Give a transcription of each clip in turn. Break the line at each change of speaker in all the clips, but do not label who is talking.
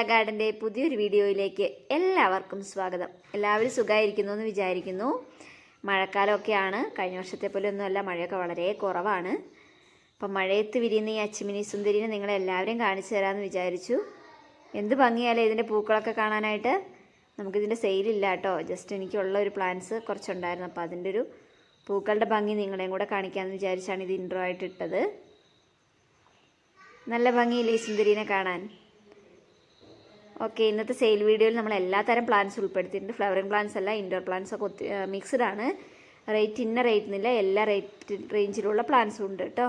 ഗാർഡൻ്റെ പുതിയൊരു വീഡിയോയിലേക്ക് എല്ലാവർക്കും സ്വാഗതം. എല്ലാവരും സുഖമായിരിക്കുന്നു എന്ന് വിചാരിക്കുന്നു. മഴക്കാലമൊക്കെയാണ്. കഴിഞ്ഞ വർഷത്തെ പോലെ ഒന്നുമല്ല, മഴയൊക്കെ വളരെ കുറവാണ്. അപ്പം മഴയത്ത് വിരിയുന്ന ഈ അച്ചിമിനി സുന്ദരിനെ നിങ്ങളെല്ലാവരെയും കാണിച്ചു തരാമെന്ന് വിചാരിച്ചു. എന്ത് ഭംഗിയാലേ ഇതിൻ്റെ പൂക്കളൊക്കെ കാണാനായിട്ട്. നമുക്കിതിൻ്റെ സെയിലില്ല കേട്ടോ, ജസ്റ്റ് എനിക്കുള്ള ഒരു പ്ലാന്റ്സ് കുറച്ചുണ്ടായിരുന്നു. അപ്പോൾ അതിൻ്റെ ഒരു പൂക്കളുടെ ഭംഗി നിങ്ങളെയും കൂടെ കാണിക്കാമെന്ന് വിചാരിച്ചാണ് ഇത് ഇൻട്രോ ആയിട്ട് ഇട്ടത്. നല്ല ഭംഗിയില്ലേ ഈ സുന്ദരീനെ കാണാൻ. ഓക്കെ, ഇന്നത്തെ സെയിൽ വീഡിയോയിൽ നമ്മൾ എല്ലാ തരം പ്ലാന്റ്സ് ഉൾപ്പെടുത്തിയിട്ടുണ്ട്. ഫ്ലവറിങ് പ്ലാന്റ്സ് അല്ല, ഇൻഡോർ പ്ലാന്റ്സ് ഒക്കെ മിക്സ്ഡ് ആണ്. ഇന്ന റേറ്റ് എന്നില്ല, എല്ലാ റേറ്റ് റേഞ്ചിലുള്ള പ്ലാന്റ്സും ഉണ്ട് കേട്ടോ.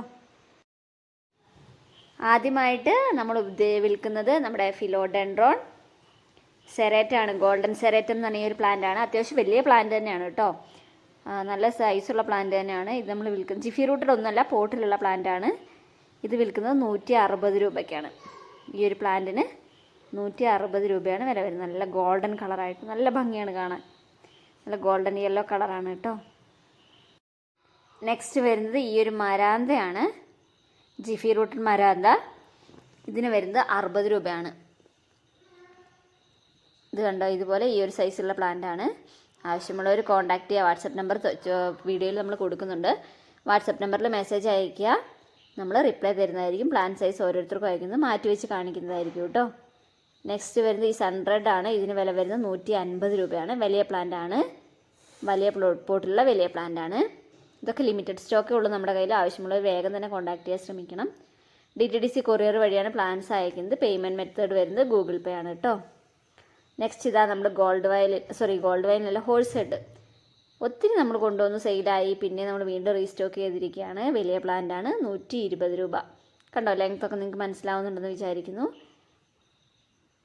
ആദ്യമായിട്ട് നമ്മൾ വിൽക്കുന്നത് നമ്മുടെ ഫിലോഡെൻഡ്രോൺ സെറേറ്റ് ആണ്. ഗോൾഡൻ സെറേറ്റ് എന്ന് പറഞ്ഞ ഒരു പ്ലാന്റ് ആണ്. അത്യാവശ്യം വലിയ പ്ലാന്റ് തന്നെയാണ് കേട്ടോ, നല്ല സൈസുള്ള പ്ലാന്റ് തന്നെയാണ്. ഇത് നമ്മൾ വിൽക്കുന്നത് ജിഫി റൂട്ടഡ് ഒന്നുമല്ല, പോട്ടിലുള്ള പ്ലാന്റ് ആണ്. ഇത് വിൽക്കുന്നത് 160 രൂപയ്ക്കാണ്. ഈ ഒരു പ്ലാന്റിന് 160 രൂപയാണ് വില വരുന്നത്. നല്ല ഗോൾഡൻ കളറായിട്ട് നല്ല ഭംഗിയാണ് കാണാൻ. നല്ല ഗോൾഡൻ യെല്ലോ കളറാണ് കേട്ടോ. നെക്സ്റ്റ് വരുന്നത് ഈ ഒരു മരാന്തയാണ്, ജിഫി റൂട്ടഡ് മരാന്ത. ഇതിന് വരുന്നത് 60 രൂപയാണ്. ഇത് കണ്ടോ, ഇതുപോലെ ഈ ഒരു സൈസുള്ള പ്ലാന്റ് ആണ്. ആവശ്യമുള്ളവർ കോൺടാക്ട് ചെയ്യുക. വാട്സപ്പ് നമ്പർ വീഡിയോയിൽ നമ്മൾ കൊടുക്കുന്നുണ്ട്. വാട്സപ്പ് നമ്പറിൽ മെസ്സേജ് അയയ്ക്കുക, നമ്മൾ റിപ്ലൈ തരുന്നതായിരിക്കും. പ്ലാന്റ് സൈസ് ഓരോരുത്തർക്കും അയക്കുന്നത് മാറ്റി വെച്ച് കാണിക്കുന്നതായിരിക്കും കേട്ടോ. നെക്സ്റ്റ് വരുന്നത് ഈ സൺറെഡ് ആണ്. ഇതിന് വില വരുന്നത് 150 രൂപയാണ്. വലിയ പ്ലാന്റ് ആണ്, വലിയ പോട്ടിലുള്ള വലിയ പ്ലാന്റ് ആണ്. ഇതൊക്കെ ലിമിറ്റഡ് സ്റ്റോക്കേ ഉള്ളൂ നമ്മുടെ കയ്യിൽ. ആവശ്യമുള്ളവർ വേഗം തന്നെ കോൺടാക്ട് ചെയ്യാൻ ശ്രമിക്കണം. DTDC കൊറിയർ വഴിയാണ് പ്ലാന്റ്സ് അയക്കുന്നത്. പേയ്മെൻറ്റ് മെത്തേഡ് വരുന്നത് ഗൂഗിൾ പേ ആണ് കേട്ടോ. നെക്സ്റ്റ് ഇതാ നമ്മുടെ ഗോൾഡ് വൈൻ അല്ല, ഹോഴ്സ് ഹെഡ്. ഒത്തിരി നമ്മൾ കൊണ്ടുവന്ന് സെയിലായി, പിന്നെ നമ്മൾ വീണ്ടും റീസ്റ്റോക്ക് ചെയ്തിരിക്കുകയാണ്. വലിയ പ്ലാന്റ് ആണ്, 120 രൂപ. കണ്ടോ, ലെങ്ത്തൊക്കെ നിങ്ങൾക്ക് മനസ്സിലാവുന്നുണ്ടെന്ന് വിചാരിക്കുന്നു.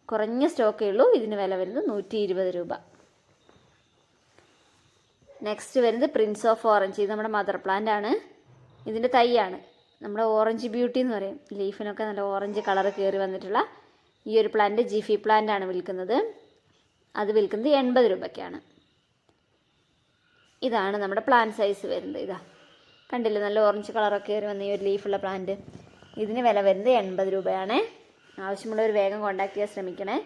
കുറഞ്ഞ സ്റ്റോക്കേ ഉള്ളൂ. ഇതിന് വില വരുന്നത് 120 രൂപ. നെക്സ്റ്റ് വരുന്നത് പ്രിൻസ് ഓഫ് ഓറഞ്ച്. ഇത് നമ്മുടെ മദർ പ്ലാന്റ് ആണ്. ഇതിൻ്റെ തൈയാണ്. നമ്മുടെ ഓറഞ്ച് ബ്യൂട്ടി എന്ന് പറയും. ലീഫിനൊക്കെ നല്ല ഓറഞ്ച് കളർ കയറി വന്നിട്ടുള്ള ഈ ഒരു പ്ലാന്റ് ജിഫി പ്ലാന്റ് ആണ് വിൽക്കുന്നത്. അത് വിൽക്കുന്നത് 80 രൂപയ്ക്കാണ്. ഇതാണ് നമ്മുടെ പ്ലാന്റ് സൈസ് വരുന്നത്. ഇതാ കണ്ടില്ലേ, നല്ല ഓറഞ്ച് കളറൊക്കെ കയറി വന്ന ഈ ഒരു ലീഫുള്ള പ്ലാന്റ്. ഇതിന് വില വരുന്നത് 80 രൂപയാണ്. ആവശ്യമുള്ളവർ വേഗം കോൺടാക്ട് ചെയ്യാൻ ശ്രമിക്കണേ.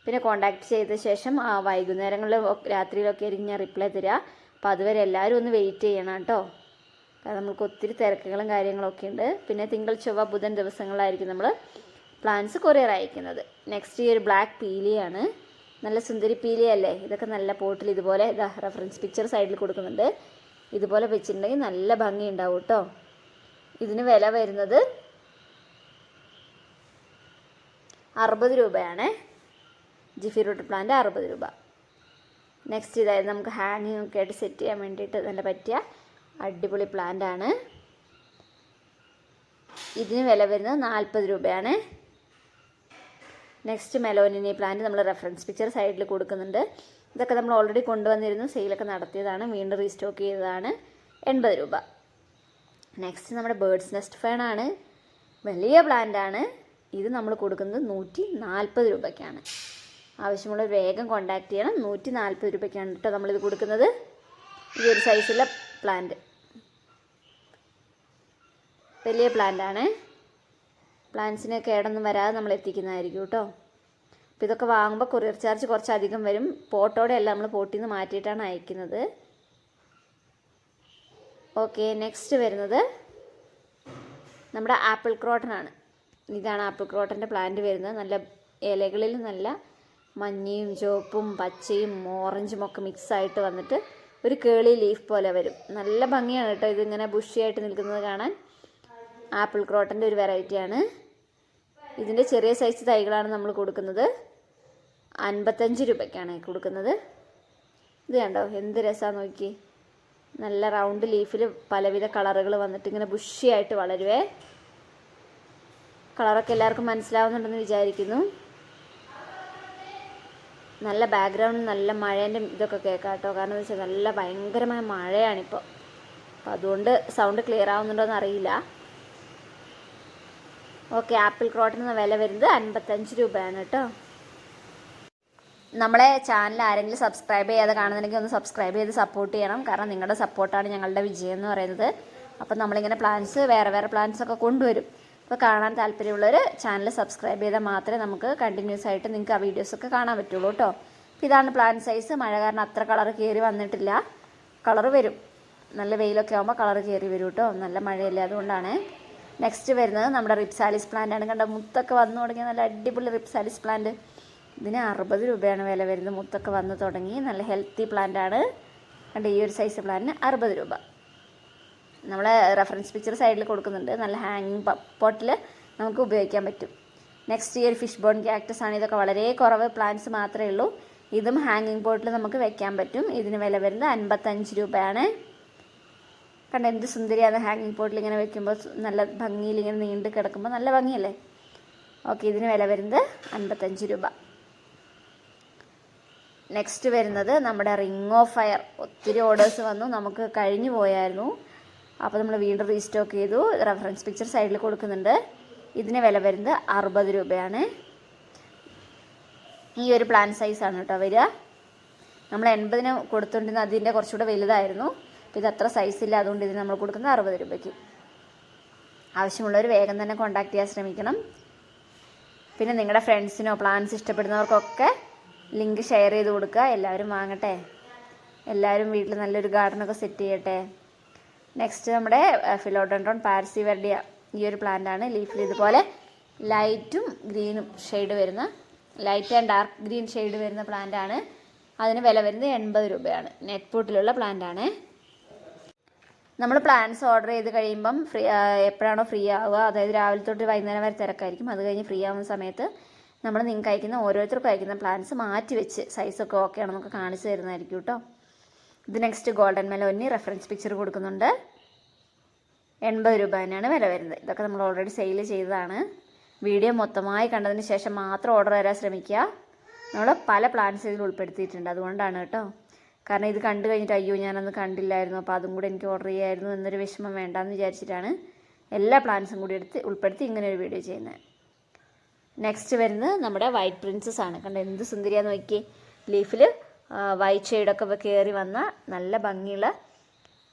പിന്നെ കോൺടാക്ട് ചെയ്ത ശേഷം വൈകുന്നേരങ്ങളിലും രാത്രിയിലൊക്കെ ആയിരിക്കും ഞാൻ റിപ്ലൈ തരിക. അപ്പോൾ അതുവരെ എല്ലാവരും ഒന്ന് വെയിറ്റ് ചെയ്യണം കേട്ടോ, കാരണം നമുക്ക് ഒത്തിരി തിരക്കുകളും കാര്യങ്ങളൊക്കെ ഉണ്ട്. പിന്നെ തിങ്കൾ ചൊവ്വ ബുധൻ ദിവസങ്ങളിലായിരിക്കും നമ്മൾ പ്ലാന്റ്സ് കൊറിയർ അയക്കുന്നത്. നെക്സ്റ്റ് ഈ ഒരു ബ്ലാക്ക് പീലിയാണ്. നല്ല സുന്ദരി പീലിയല്ലേ. ഇതൊക്കെ നല്ല പോട്ടിൽ ഇതുപോലെ റെഫറൻസ് പിക്ചർ സൈഡിൽ കൊടുക്കുന്നുണ്ട്. ഇതുപോലെ വെച്ചിട്ടുണ്ടെങ്കിൽ നല്ല ഭംഗി ഉണ്ടാവും കേട്ടോ. ഇതിന് വില വരുന്നത് 60 രൂപയാണ്. ജിഫി റൂട്ട് പ്ലാന്റ് 60 രൂപ. നെക്സ്റ്റ് ഇതായത് നമുക്ക് ഹാങ്ങിങ് ഒക്കെ ആയിട്ട് സെറ്റ് ചെയ്യാൻ വേണ്ടിയിട്ട് നല്ല പറ്റിയ അടിപൊളി പ്ലാന്റ് ആണ്. ഇതിന് വില വരുന്നത് 40 രൂപയാണ്. നെക്സ്റ്റ് മെലോനിനി പ്ലാന്റ് നമ്മൾ റെഫറൻസ് പിക്ചർ സൈഡിൽ കൊടുക്കുന്നുണ്ട്. ഇതൊക്കെ നമ്മൾ ഓൾറെഡി കൊണ്ടുവന്നിരുന്നു, സെയിലൊക്കെ നടത്തിയതാണ്, വീണ്ടും റീസ്റ്റോക്ക് ചെയ്തതാണ്. 80 രൂപ. നെക്സ്റ്റ് നമ്മുടെ ബേർഡ്സ് നെസ്റ്റ് ഫേൺ ആണ്. വലിയ പ്ലാന്റ് ആണ്. ഇത് നമ്മൾ കൊടുക്കുന്നത് 140 രൂപയ്ക്കാണ്. ആവശ്യമുള്ള വേഗം കോൺടാക്ട് ചെയ്യണം. 140 രൂപയ്ക്കാണ് കേട്ടോ നമ്മളിത് കൊടുക്കുന്നത്. ഈ ഒരു സൈസുള്ള പ്ലാന്റ് വലിയ പ്ലാന്റ് ആണ്. പ്ലാന്റ്സിന് കേടൊന്നും വരാതെ നമ്മൾ എത്തിക്കുന്നതായിരിക്കും കേട്ടോ. അപ്പോൾ ഇതൊക്കെ വാങ്ങുമ്പോൾ കൊറിയർ ചാർജ് കുറച്ചധികം വരും. പോട്ടോടെ അല്ല, നമ്മൾ പോട്ടിൽ നിന്ന് മാറ്റിയിട്ടാണ് അയക്കുന്നത്. ഓക്കെ, നെക്സ്റ്റ് വരുന്നത് നമ്മുടെ ആപ്പിൾ ക്രോട്ടൺ ആണ്. ഇതാണ് ആപ്പിൾ ക്രോട്ടൻ്റെ പ്ലാന്റ് വരുന്നത്. നല്ല ഇലകളിൽ നല്ല മഞ്ഞയും ചുവപ്പും പച്ചയും ഓറഞ്ചും ഒക്കെ മിക്സായിട്ട് വന്നിട്ട് ഒരു കേളി ലീഫ് പോലെ വരും. നല്ല ഭംഗിയാണ് കേട്ടോ ഇതിങ്ങനെ ബുഷിയായിട്ട് നിൽക്കുന്നത് കാണാൻ. ആപ്പിൾ ക്രോട്ടൻ്റെ ഒരു വെറൈറ്റിയാണ്. ഇതിൻ്റെ ചെറിയ സൈസ് തൈകളാണ് നമ്മൾ കൊടുക്കുന്നത്. 55 രൂപയ്ക്കാണ് കൊടുക്കുന്നത്. ഇത് കണ്ടോ, എന്ത് രസമാണെന്ന് നോക്കി. നല്ല റൗണ്ട് ലീഫിൽ പലവിധ കളറുകൾ വന്നിട്ട് ഇങ്ങനെ ബുഷിയായിട്ട് വളരുവേ. കളറൊക്കെ എല്ലാവർക്കും മനസ്സിലാവുന്നുണ്ടെന്ന് വിചാരിക്കുന്നു. നല്ല ബാക്ക്ഗ്രൗണ്ട്, നല്ല മഴേൻ്റെ ഇതൊക്കെ കേൾക്കാം കേട്ടോ. കാരണം എന്ന് വെച്ചാൽ നല്ല ഭയങ്കരമായ മഴയാണിപ്പോൾ. അപ്പോൾ അതുകൊണ്ട് സൗണ്ട് ക്ലിയർ ആവുന്നുണ്ടോ എന്ന് അറിയില്ല. ഓക്കെ, ആപ്പിൾ ക്രോട്ടന് വില വരുന്നത് 55 രൂപയാണ് കേട്ടോ. നമ്മളെ ചാനൽ ആരെങ്കിലും സബ്സ്ക്രൈബ് ചെയ്യാതെ കാണുന്നുണ്ടെങ്കിൽ ഒന്ന് സബ്സ്ക്രൈബ് ചെയ്ത് സപ്പോർട്ട് ചെയ്യണം. കാരണം നിങ്ങളുടെ സപ്പോർട്ടാണ് ഞങ്ങളുടെ വിജയം എന്ന് പറയുന്നത്. അപ്പം നമ്മളിങ്ങനെ വേറെ വേറെ പ്ലാന്റ്സ് ഒക്കെ കൊണ്ടുവരും. അപ്പോൾ കാണാൻ താല്പര്യമുള്ളവർ ചാനൽ സബ്സ്ക്രൈബ് ചെയ്താൽ മാത്രമേ നമുക്ക് കണ്ടിന്യൂസ് ആയിട്ട് നിങ്ങൾക്ക് ആ വീഡിയോസൊക്കെ കാണാൻ പറ്റുള്ളൂ കേട്ടോ. അപ്പോൾ ഇതാണ് പ്ലാന്റ് സൈസ്. മഴ കാരണം അത്ര കളർ കയറി വന്നിട്ടില്ല. കളർ വരും, നല്ല വെയിലൊക്കെ ആകുമ്പോൾ കളർ കയറി വരും കേട്ടോ. നല്ല മഴയല്ലേ, അതുകൊണ്ടാണ്. നെക്സ്റ്റ് വരുന്നത് നമ്മുടെ റിപ്സാലിസ് പ്ലാന്റ് ആണ്. കണ്ട മുത്തൊക്കെ വന്നു തുടങ്ങിയ നല്ല അടിപൊളി റിപ്സാലിസ് പ്ലാന്റ്. ഇതിന് 60 രൂപയാണ് വില വരുന്നത്. മുത്തൊക്കെ വന്ന് തുടങ്ങി, നല്ല ഹെൽത്തി പ്ലാന്റ് ആണ്. കണ്ട ഈ ഒരു സൈസ് പ്ലാന്റിന് 60 രൂപ. നമ്മൾ റെഫറൻസ് പിക്ചർ സൈഡിൽ കൊടുക്കുന്നുണ്ട്. നല്ല ഹാങ്ങിങ് പോട്ടിൽ നമുക്ക് ഉപയോഗിക്കാൻ പറ്റും. നെക്സ്റ്റ് ഈ ഒരു ഫിഷ് ബോൺ ക്യാക്ടസ് ആണ്. ഇതൊക്കെ വളരെ കുറവ് പ്ലാന്റ്സ് മാത്രമേ ഉള്ളൂ. ഇതും ഹാങ്ങിങ് പോട്ടിൽ നമുക്ക് വെക്കാൻ പറ്റും. ഇതിന് വില വരുന്നത് 55 രൂപയാണ്. കണ്ട എന്ത് സുന്ദരിയാണ് ഹാങ്ങിങ് പോട്ടിൽ ഇങ്ങനെ വെക്കുമ്പോൾ, നല്ല ഭംഗിയിൽ ഇങ്ങനെ നീണ്ട് കിടക്കുമ്പോൾ നല്ല ഭംഗിയല്ലേ. ഓക്കെ, ഇതിന് വില വരുന്നത് 55 രൂപ. നെക്സ്റ്റ് വരുന്നത് നമ്മുടെ റിംഗ് ഓഫ് ഫയർ. ഒത്തിരി ഓർഡേഴ്സ് വന്നു, നമുക്ക് കഴിഞ്ഞു പോയായിരുന്നു. അപ്പോൾ നമ്മൾ വീണ്ടും റീസ്റ്റോക്ക് ചെയ്തു. റെഫറൻസ് പിക്ചർ സൈഡിൽ കൊടുക്കുന്നുണ്ട്. ഇതിന് വില വരുന്നത് 60 രൂപയാണ്. ഈ ഒരു പ്ലാന്റ് സൈസാണ് കേട്ടോ വരിക. നമ്മൾ 80-ന് കൊടുത്തുകൊണ്ടിരുന്ന അതിൻ്റെ കുറച്ചുകൂടെ വലുതായിരുന്നു. അപ്പോൾ ഇത് അത്ര സൈസില്ല, അതുകൊണ്ട് ഇതിന് നമ്മൾ കൊടുക്കുന്നത് 60 രൂപയ്ക്ക്. ആവശ്യമുള്ളവർ വേഗം തന്നെ കോൺടാക്ട് ചെയ്യാൻ ശ്രമിക്കണം. പിന്നെ നിങ്ങളുടെ ഫ്രണ്ട്സിനോ പ്ലാന്റ്സ് ഇഷ്ടപ്പെടുന്നവർക്കൊക്കെ ലിങ്ക് ഷെയർ ചെയ്ത് കൊടുക്കുക. എല്ലാവരും വാങ്ങട്ടെ, എല്ലാവരും വീട്ടിൽ നല്ലൊരു ഗാർഡനൊക്കെ സെറ്റ് ചെയ്യട്ടെ. നെക്സ്റ്റ് നമ്മുടെ ഫിലോഡെൻഡ്രോൺ പാർസിവെർഡിയ. ഈ ഒരു പ്ലാന്റാണ്. ലീഫിൽ ഇതുപോലെ ലൈറ്റും ഗ്രീനും ഷെയ്ഡ് വരുന്ന, light and dark green shade വരുന്ന പ്ലാന്റാണ്. അതിന് വില വരുന്നത് 80 രൂപയാണ്. നെറ്റ് പോട്ടിലുള്ള പ്ലാന്റാണ്. നമ്മൾ പ്ലാന്റ്സ് ഓർഡർ ചെയ്ത് കഴിയുമ്പം എപ്പോഴാണോ ഫ്രീ ആവുക, അതായത് രാവിലെ തൊട്ട് വൈകുന്നേരം വരെ തിരക്കായിരിക്കും. അത് കഴിഞ്ഞ് ഫ്രീ ആവുന്ന സമയത്ത് നമ്മൾ നിങ്ങൾക്ക് അയക്കുന്ന ഓരോരുത്തർക്കും അയക്കുന്ന പ്ലാന്റ്സ് മാറ്റി വെച്ച് സൈസൊക്കെ ഓക്കെ ആണോ നമുക്ക് കാണിച്ചു തരുന്നതായിരിക്കും കേട്ടോ. ഇത് next golden Meloni. Reference picture കൊടുക്കുന്നുണ്ട്. 80 രൂപ തന്നെയാണ് വില വരുന്നത്. ഇതൊക്കെ നമ്മൾ ഓൾറെഡി സെയിൽ ചെയ്തതാണ്. വീഡിയോ മൊത്തമായി കണ്ടതിന് ശേഷം മാത്രം ഓർഡർ തരാൻ ശ്രമിക്കുക. നമ്മൾ പല പ്ലാന്റ്സ് ഇതിൽ ഉൾപ്പെടുത്തിയിട്ടുണ്ട്, അതുകൊണ്ടാണ് കേട്ടോ. കാരണം ഇത് കണ്ടു കഴിഞ്ഞിട്ട് അയ്യോ ഞാനന്ന് കണ്ടില്ലായിരുന്നു, അപ്പോൾ അതും കൂടെ എനിക്ക് ഓർഡർ ചെയ്യായിരുന്നു എന്നൊരു വിഷമം വേണ്ടാന്ന് വിചാരിച്ചിട്ടാണ് എല്ലാ പ്ലാന്റ്സും കൂടി ഉൾപ്പെടുത്തി ഇങ്ങനെ ഒരു വീഡിയോ ചെയ്യുന്നത്. നെക്സ്റ്റ് വരുന്നത് നമ്മുടെ വൈറ്റ് പ്രിൻസസ് ആണ്. കണ്ട എന്ത് സുന്ദരിയാന്ന് നോക്കിയേ. ലീഫിൽ വൈറ്റ് ഷെയ്ഡൊക്കെ കയറി വന്ന നല്ല ഭംഗിയുള്ള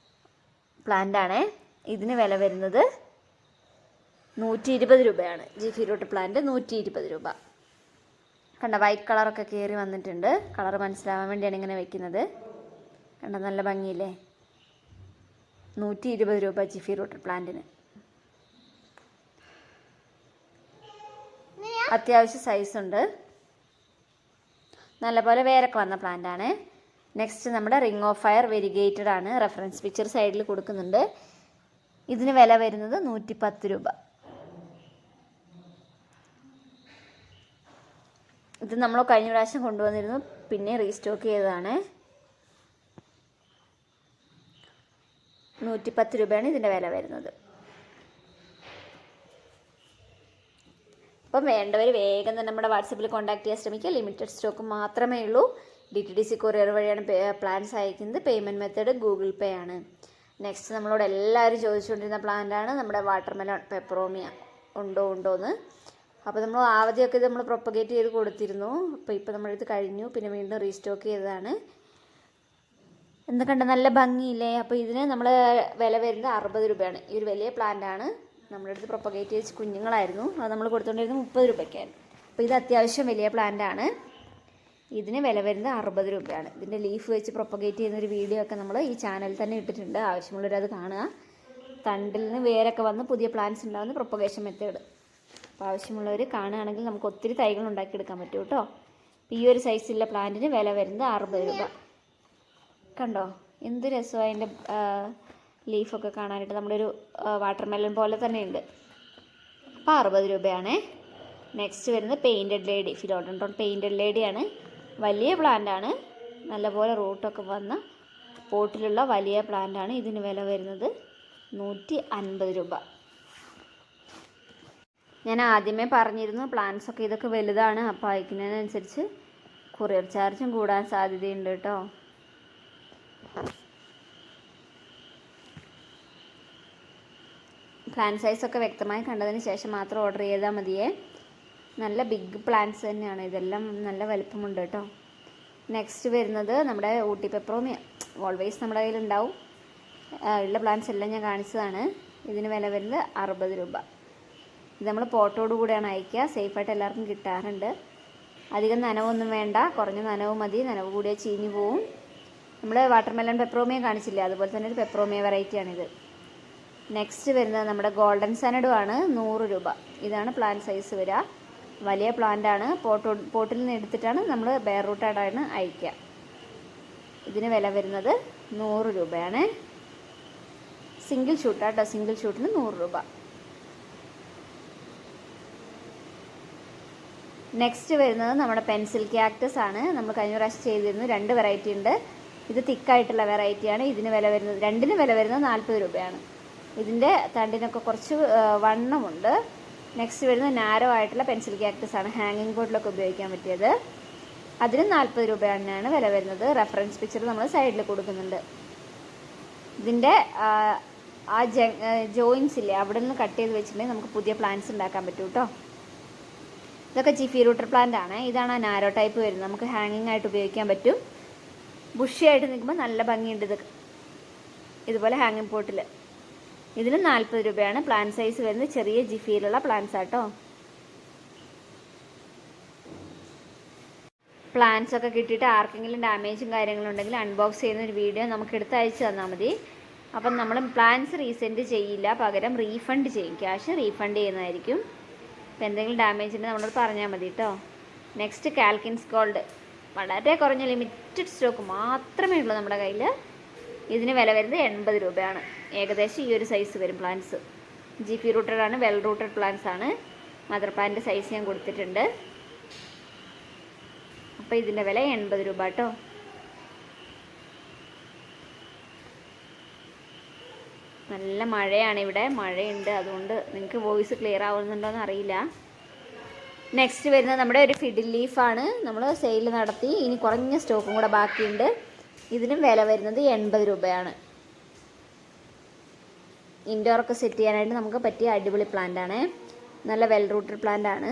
പ്ലാന്റാണ്. ഇതിന് വില വരുന്നത് 120 രൂപയാണ്. ജിഫി റൂട്ട് പ്ലാന്റ് 120 രൂപ. കണ്ട വൈറ്റ് കളറൊക്കെ കയറി വന്നിട്ടുണ്ട്. കളർ മനസ്സിലാവാൻ വേണ്ടിയാണ് ഇങ്ങനെ വെക്കുന്നത്. കണ്ട നല്ല ഭംഗിയില്ലേ. 120 രൂപ ജിഫി റൂട്ട് പ്ലാന്റിന്. അത്യാവശ്യം സൈസുണ്ട്. നല്ലപോലെ വേരൊക്കെ വന്ന പ്ലാന്റാണ്. നെക്സ്റ്റ് നമ്മുടെ റിംഗ് ഓഫ് ഫയർ വെരിഗേറ്റഡ് ആണ്. റെഫറൻസ് പിക്ചർ സൈഡിൽ കൊടുക്കുന്നുണ്ട്. ഇതിന് വില വരുന്നത് 110 രൂപ. ഇത് നമ്മൾ കഴിഞ്ഞ പ്രാവശ്യം കൊണ്ടുവന്നിരുന്നു, പിന്നെ റീസ്റ്റോക്ക് ചെയ്തതാണ്. 110 രൂപയാണ് ഇതിൻ്റെ വില വരുന്നത്. അപ്പം വേണ്ടവർ വേഗം തന്നെ നമ്മുടെ വാട്സപ്പിൽ കോൺടാക്ട് ചെയ്യാൻ ശ്രമിക്കുക. ലിമിറ്റഡ് സ്റ്റോക്ക് മാത്രമേ ഉള്ളൂ. DTDC കൊറിയർ വഴിയാണ് പ്ലാൻസ് അയക്കുന്നത്. പേയ്മെൻറ്റ് മെത്തേഡ് ഗൂഗിൾ പേ ആണ്. നെക്സ്റ്റ് നമ്മളോട് എല്ലാവരും ചോദിച്ചുകൊണ്ടിരുന്ന പ്ലാന്റാണ് നമ്മുടെ വാട്ടർമെലോൺ പെപ്പറോമിയ. ഉണ്ടോയെന്ന്. അപ്പോൾ നമ്മൾ ആദ്യമൊക്കെ ഇത് നമ്മൾ പ്രൊപ്പഗേറ്റ് ചെയ്ത് കൊടുത്തിരുന്നു. ഇപ്പോൾ നമ്മളിത് കഴിഞ്ഞു, പിന്നെ വീണ്ടും റീസ്റ്റോക്ക് ചെയ്തതാണ്. എന്തൊക്കെ നല്ല ഭംഗിയില്ലേ. അപ്പോൾ ഇതിന് നമ്മൾ വില വരുന്നത് 60 രൂപയാണ്. ഈ ഒരു വലിയ പ്ലാന്റാണ്. നമ്മുടെ അടുത്ത് പ്രൊപ്പഗേറ്റ് ചെയ്ത് കുഞ്ഞുങ്ങളായിരുന്നു, അത് നമ്മൾ കൊടുത്തുകൊണ്ടിരുന്നത് 30 രൂപയ്ക്കായിരുന്നു. അപ്പോൾ ഇത് അത്യാവശ്യം വലിയ പ്ലാന്റാണ്. ഇതിന് വില വരുന്നത് 60 രൂപയാണ്. ഇതിൻ്റെ ലീഫ് വെച്ച് പ്രൊപ്പഗേറ്റ് ചെയ്യുന്നൊരു വീഡിയോ ഒക്കെ നമ്മൾ ഈ ചാനലിൽ തന്നെ ഇട്ടിട്ടുണ്ട്. ആവശ്യമുള്ളവരത് കാണുക. തണ്ടിൽ നിന്ന് വേരൊക്കെ വന്ന് പുതിയ പ്ലാന്റ്സ് ഉണ്ടാകുന്ന പ്രൊപ്പഗേഷൻ മെത്തേഡ്. അപ്പോൾ ആവശ്യമുള്ളവർ കാണുകയാണെങ്കിൽ നമുക്ക് ഒത്തിരി തൈകൾ ഉണ്ടാക്കിയെടുക്കാൻ പറ്റും കേട്ടോ. ഈ ഒരു സൈസിലുള്ള പ്ലാന്റിന് വില വരുന്നത് 60 രൂപ. കണ്ടോ എന്ത് രസമാണ് അതിൻ്റെ ലീഫൊക്കെ കാണാനായിട്ട്. നമ്മുടെ ഒരു വാട്ടർമെലൺ പോലെ തന്നെ ഉണ്ട്. അപ്പോൾ 60 രൂപയാണ്. നെക്സ്റ്റ് വരുന്നത് പെയിൻറ്റഡ് ലേഡി. ഫിലോഡെൻഡ്രോൺ പെയിൻറ്റഡ് ലേഡിയാണ്. വലിയ പ്ലാന്റാണ്. നല്ലപോലെ റൂട്ടൊക്കെ വന്ന പോട്ടിലുള്ള വലിയ പ്ലാന്റാണ്. ഇതിന് വില വരുന്നത് 150 രൂപ. ഞാൻ ആദ്യമേ പറഞ്ഞിരുന്നു പ്ലാന്റ്സൊക്കെ ഇതൊക്കെ വലുതാണ്, അപ്പോൾ അയക്കുന്നതിനനുസരിച്ച് കൊറിയർ ചാർജും കൂടാൻ സാധ്യതയുണ്ട് കേട്ടോ. പ്ലാന്റ് സൈസൊക്കെ വ്യക്തമായി കണ്ടതിന് ശേഷം മാത്രം ഓർഡർ ചെയ്താൽ മതിയേ. നല്ല ബിഗ് പ്ലാന്റ്സ് തന്നെയാണ്. ഇതെല്ലാം നല്ല വലുപ്പമുണ്ട് കേട്ടോ. നെക്സ്റ്റ് വരുന്നത് നമ്മുടെ ഊട്ടി പെപ്പറോമിയ. ഓൾവേസ് നമ്മുടെ കയ്യിലുണ്ടാവും. ഉള്ള പ്ലാന്റ്സ് എല്ലാം ഞാൻ കാണിച്ചതാണ്. ഇതിന് വില വരുന്നത് 60 രൂപ. ഇത് നമ്മൾ പോട്ടോട് കൂടെയാണ് അയക്കുക. സേഫായിട്ട് എല്ലാവർക്കും കിട്ടാറുണ്ട്. അധികം നനവൊന്നും വേണ്ട, കുറഞ്ഞ നനവ് മതി. നനവ് കൂടിയാൽ ചീഞ്ഞു പോവും. നമ്മൾ വാട്ടർമെലൺ പെപ്പറോമിയ കാണിച്ചില്ലേ, അതുപോലെ തന്നെ ഒരു പെപ്പറോമിയ വെറൈറ്റിയാണിത്. നെക്സ്റ്റ് വരുന്നത് നമ്മുടെ ഗോൾഡൻ സനഡും ആണ്. 100 രൂപ. ഇതാണ് പ്ലാന്റ് സൈസ് വരിക. വലിയ പ്ലാന്റാണ്. പോട്ടിൽ നിന്ന് എടുത്തിട്ടാണ് നമ്മൾ ബെയർ റൂട്ടായിട്ടാണ് അയക്കുക. ഇതിന് വില വരുന്നത് 100 രൂപയാണ്. സിംഗിൾ ഷൂട്ടാട്ടോ. സിംഗിൾ ഷൂട്ടിന് 100 രൂപ. നെക്സ്റ്റ് വരുന്നത് നമ്മുടെ പെൻസിൽ ക്യാക്ടസ് ആണ്. നമ്മൾ കഴിഞ്ഞ പ്രാവശ്യം ചെയ്തിരുന്നു. 2 വെറൈറ്റി ഉണ്ട്. ഇത് തിക്കായിട്ടുള്ള വെറൈറ്റിയാണ്. ഇതിന് വില വരുന്നത്, രണ്ടിന് വില വരുന്നത് 40 രൂപയാണ്. ഇതിൻ്റെ തണ്ടിനൊക്കെ കുറച്ച് വണ്ണമുണ്ട്. നെക്സ്റ്റ് വരുന്നത് നാരോ ആയിട്ടുള്ള പെൻസിൽ ക്യാക്ടസ് ആണ്. ഹാങ്ങിങ് ബോർഡിലൊക്കെ ഉപയോഗിക്കാൻ പറ്റിയത്. അതിന് 40 രൂപ തന്നെയാണ് വില വരുന്നത്. റെഫറൻസ് പിക്ചർ നമ്മൾ സൈഡിൽ കൊടുക്കുന്നുണ്ട്. ഇതിൻ്റെ ആ ജോയിൻസ് ഇല്ലേ, അവിടെ നിന്ന് കട്ട് ചെയ്ത് വെച്ചിട്ടുണ്ടെങ്കിൽ നമുക്ക് പുതിയ പ്ലാന്റ്സ് ഉണ്ടാക്കാൻ പറ്റും കേട്ടോ. ഇതൊക്കെ ജിഫി റൂട്ടർ പ്ലാന്റ് ആണ്. ഇതാണ് ആ നാരോ ടൈപ്പ് വരുന്നത്. നമുക്ക് ഹാങ്ങിങ് ആയിട്ട് ഉപയോഗിക്കാൻ പറ്റും. ബുഷി ആയിട്ട് നിൽക്കുമ്പോൾ നല്ല ഭംഗിയുണ്ട്. ഇതുപോലെ ഹാങ്ങിങ് പോട്ടിൽ ഇതിന് 40 രൂപയാണ്. പ്ലാന്റ് സൈസ് വരുന്നത് ചെറിയ ജിഫിയിലുള്ള പ്ലാന്റ്സ് ആട്ടോ. പ്ലാന്റ്സ് ഒക്കെ കിട്ടിയിട്ട് ആർക്കെങ്കിലും ഡാമേജും കാര്യങ്ങളും ഉണ്ടെങ്കിൽ അൺബോക്സ് ചെയ്യുന്ന ഒരു വീഡിയോ നമുക്ക് എടുത്ത് അയച്ചു തന്നാൽ മതി. അപ്പം നമ്മൾ പ്ലാന്റ്സ് റീസെൻഡ് ചെയ്യില്ല, പകരം റീഫണ്ട് ചെയ്യും. ക്യാഷ് റീഫണ്ട് ചെയ്യുന്നതായിരിക്കും. അപ്പോൾ എന്തെങ്കിലും ഡാമേജ് ഉണ്ടെങ്കിൽ നമ്മളോട് പറഞ്ഞാൽ മതി കേട്ടോ. Next Calkins Gold. വളരെ കുറഞ്ഞ ലിമിറ്റഡ് സ്റ്റോക്ക് മാത്രമേ ഉള്ളൂ നമ്മുടെ കയ്യിൽ. ഇതിന് വില വരുന്നത് 80 രൂപയാണ്. ഏകദേശം ഈ ഒരു സൈസ് വരും പ്ലാന്റ്സ്. ജിഫി റൂട്ടഡ് ആണ്. വെൽ റൂട്ടഡ് പ്ലാന്റ്സ് ആണ്. മദർ പ്ലാന്റ് സൈസ് ഞാൻ കൊടുത്തിട്ടുണ്ട്. അപ്പോൾ ഇതിൻ്റെ വില 80 രൂപ കേട്ടോ. നല്ല മഴയാണ് ഇവിടെ. മഴയുണ്ട്, അതുകൊണ്ട് നിങ്ങൾക്ക് വോയിസ് ക്ലിയർ ആവുന്നുണ്ടോയെന്ന് അറിയില്ല. നെക്സ്റ്റ് വരുന്നത് നമ്മുടെ ഒരു ഫിഡിൽ ലീഫാണ്. നമ്മൾ സെയിൽ നടത്തി. ഇനി കുറഞ്ഞ സ്റ്റോക്കും കൂടെ ബാക്കിയുണ്ട്. ഇതിനും വില വരുന്നത് 80 രൂപയാണ്. ഇൻഡോറൊക്കെ സെറ്റ് ചെയ്യാനായിട്ട് നമുക്ക് പറ്റിയ അടിപൊളി പ്ലാന്റ് ആണ്. നല്ല വെൽ റൂട്ടഡ് പ്ലാന്റ് ആണ്.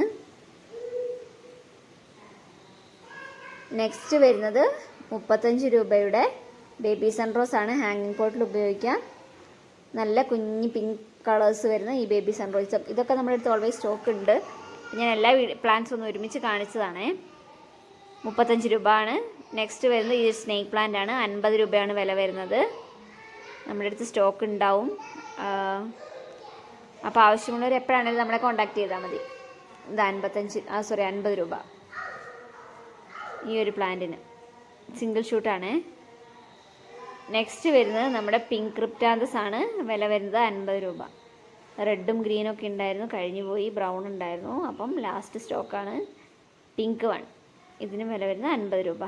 നെക്സ്റ്റ് വരുന്നത് 35 രൂപയുടെ ബേബി സൺറോസ് ആണ്. ഹാങ്ങിങ് പോട്ടിൽ ഉപയോഗിക്കാം. നല്ല കുഞ്ഞ് പിങ്ക് കളേഴ്സ് വരുന്ന ഈ ബേബി സൺറോസ്. ഇതൊക്കെ നമ്മുടെ അടുത്ത് ഓൾവേസ് സ്റ്റോക്ക് ഉണ്ട്. ഞാൻ എല്ലാ പ്ലാന്റ്സ് ഒന്നും ഒരുമിച്ച് കാണിച്ചതാണ്. 35 രൂപ ആണ്. നെക്സ്റ്റ് വരുന്നത് ഈ സ്നേക്ക് പ്ലാന്റ് ആണ്. 50 രൂപയാണ് വില വരുന്നത്. നമ്മുടെ അടുത്ത് സ്റ്റോക്ക് ഉണ്ടാവും. അപ്പോൾ ആവശ്യമുള്ളവർ എപ്പോഴാണെങ്കിലും നമ്മളെ കോൺടാക്ട് ചെയ്താൽ മതി. ഇത് 50 രൂപ ഈ ഒരു പ്ലാന്റിന്. സിംഗിൾ ഷൂട്ടാണ്. നെക്സ്റ്റ് വരുന്നത് നമ്മുടെ പിങ്ക് ക്രിപ്റ്റാന്തസ് ആണ്. വില വരുന്നത് 50 രൂപ. റെഡും ഗ്രീനും ഒക്കെ ഉണ്ടായിരുന്നു, കഴിഞ്ഞു പോയി. ബ്രൗൺ ഉണ്ടായിരുന്നു, അപ്പം ലാസ്റ്റ് സ്റ്റോക്കാണ്. Pink one. ഇതിന് വില വരുന്നത് 50 രൂപ.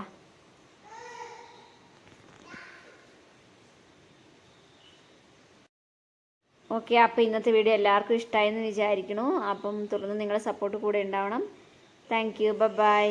ഓക്കെ, അപ്പോൾ ഇന്നത്തെ വീഡിയോ എല്ലാവർക്കും ഇഷ്ടമായെന്ന് വിചാരിക്കുന്നു. അപ്പം തുടർന്ന് നിങ്ങളുടെ സപ്പോർട്ട് കൂടെ ഉണ്ടാവണം. Thank you. ബൈ.